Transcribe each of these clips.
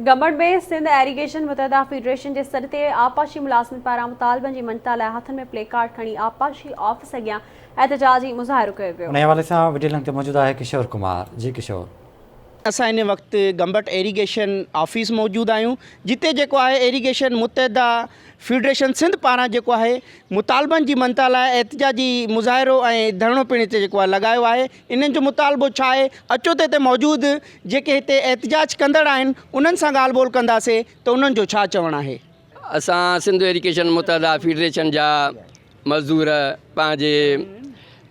गंबड़ में Sindh irrigation मुतहदा federation के सॾ ते आपाशी मुलाज़िमत पारां मुतालबनि जी मञता लाइ हथनि में प्ले कार्ड खणी आपाशी ऑफिस अॻियां एहतजाजी मुज़ाहिरो कयो वियो। उन हवाले सां वीडियो लिंक ते मौजूदु आहे किशोर कुमार। जी किशोर, असां इन वक्त गंबट एरीगेशन ऑफिस मौजूद आहियूं, जिते जेको आहे एरीगेशन मुतहदा फेडरेशन सिंध पारां जेको आहे मुतालबनि जी मञता लाइ एहतजाजी मुज़ाहिरो ऐं धरणो पिण हिते जेको आहे लॻायो आहे। इन्हनि जो मुतालबो छा आहे, अचो त हिते मौजूदु जेके हिते एहतजाज कंदड़ आहिनि उन्हनि सां ॻाल्हि ॿोल कंदासीं त उन्हनि जो छा चवणु आहे। असां सिंध एरीगेशन मुतहदा फेडरेशन जा मज़दूर पंहिंजे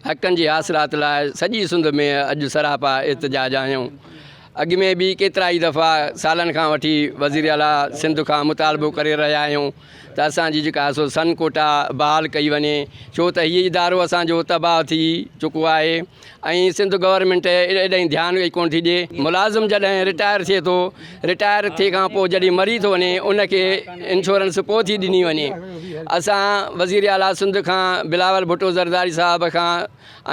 हक़नि जी हासिलात लाइ सॼी सिंध में अॼु सरापा एहतजाज आहियूं। अॻु में बि केतिरा ई दफ़ा सालनि खां वठी वज़ीर आला सिंध खां मुतालबो करे रहिया आहियूं त असांजी जेका सो सन कोटा बहाल कई वञे, छो त हीअ इदारो असांजो तबाह थी चुको आहे ऐं सिंध गवर्नमेंट एॾाईं ध्यानु कोन थी ॾिए। मुलाज़िम जॾहिं रिटायर थिए थो, रिटायर थिए खां पोइ जॾहिं मरी थो वञे उनखे इंश्योरेंस पोइ थी ॾिनी वञे। असां वज़ीर आला सिंध खां बिलावल भुट्टो ज़रदारी साहब खां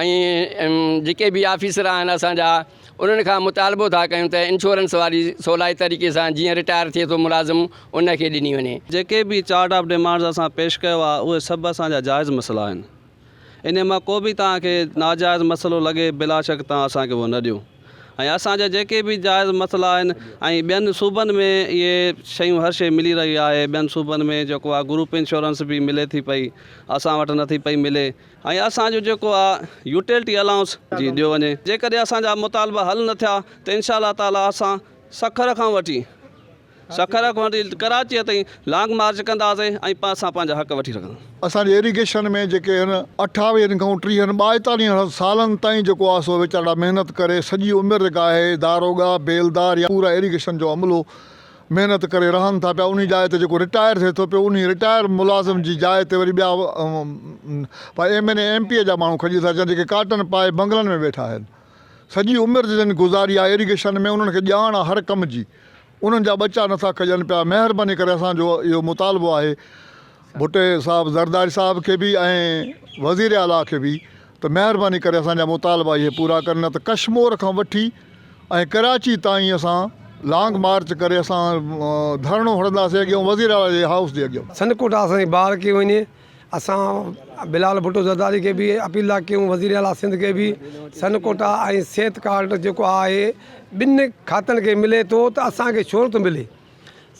ऐं जेके बि ऑफिसर आहिनि असांजा उन्हनि खां मुतालबो था कयूं त इंश्योरेंस वारी सवलाई तरीक़े सां जीअं रिटायर थिए थो मुलाज़िम उनखे ॾिनी वञे। जेके बि चार्ट ऑफ डिमांड्स असां पेश कयो आहे उहे सभु असांजा जाइज़ मसइला आहिनि। इन मां को बि तव्हांखे नाजाइज़ मसइलो लॻे बिला शक तव्हां असांखे उहो न ॾियो। ऐं असांजा जेके बि जाइज़ मसइला आहिनि ऐं ॿियनि सूबनि में इहे शयूं हर शइ मिली रही आहे। ॿियनि सूबनि में जेको आहे ग्रुप इंश्योरेंस बि मिले थी पई, असां वटि नथी पई मिले। ऐं असांजो जेको आहे यूटिलिटी अलाउंस जी ॾियो वञे। जेकॾहिं असांजा मुतालबा हल न थिया त इंशाअल्लाह ताला असां सखर खां वठी कराची ताईं लॉन्ग मार्च कंदासीं ऐं असां पंहिंजा हक़ वठी रखंदासीं। असांजे एरीगेशन में जेके आहिनि 28 खां 30 42 सालनि ताईं जेको आहे सो वीचारा महिनत करे सॼी उमिरि जेका आहे दारोगा बेलदार या पूरा एरीगेशन जो अमलो महिनत करे रहनि था पिया। उन जाइ ते जेको रिटायर थिए थो पियो उन रिटायर मुलाज़िम जी जाइ ते वरी ॿिया MNA MP जा माण्हू खॼी था अचनि, जेके काटन पाए बंगलनि में वेठा आहिनि। सॼी उमिरि जिन गुज़ारी आहे एरीगेशन में, उन्हनि खे ॼाण आहे हर कम जी, उन्हनि जा बच्चा नथा खॼनि पिया। महिरबानी करे असांजो इहो मुतालबो आहे भुट्टे साहब ज़रदारी साहब खे बि ऐं वज़ीर आला खे बि त महिरबानी करे असांजा मुतालबा इहे पूरा कनि, न त कश्मीर खां वठी ऐं कराची ताईं असां लॉन्ग मार्च करे असां धरणो हणंदासीं अॻियां वज़ीर आला जे हाउस जे अॻियां। सनकोटा असांजी ॿार कई वञे। असां बिलावल भुट्टो ज़रदारी खे बि अपील था कयूं, वज़ीर आला सिंध खे बि सनकोटा ऐं सिहत कार्ड जेको आहे ॿिनि खातनि खे मिले थो त असांखे छो नथो मिले।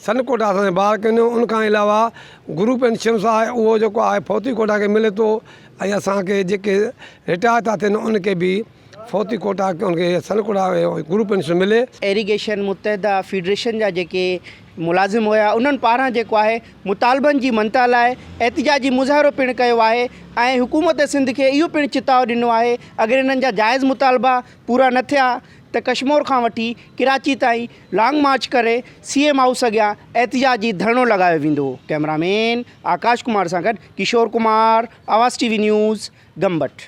सनकोटा असांजे ॿार कयूं, उनखां अलावा ग्रुप इंश्योरेंस आहे उहो जेको आहे फौती कोटा खे मिले थो ऐं असांखे जेके रिटायर था थियनि उनखे बि फौती कोटा उनखे सनकोटा ग्रुप इंश्योरेंस मिले। एरीगेशन मुतहदा फेडरेशन जा जेके मुलाज़िम हुया उन्हनि पारां जेको आहे मुतालबनि जी मञता लाइ एहतजाजी मुज़ाहिरो पिणु कयो आहे ऐं हुकूमत सिंध खे इहो पिणु चिताव ॾिनो आहे अगरि इन्हनि जा जाइज़ मुतालबा पूरा न थिया त कश्मीर खां वठी कराची ताईं लॉन्ग मार्च करे CM हाउस अॻियां एहतजाजी धरणो लॻायो वेंदो। कैमरामैन आकाश कुमार सां गॾु किशोर कुमार, आवाज़ TV न्यूज़, गंबट।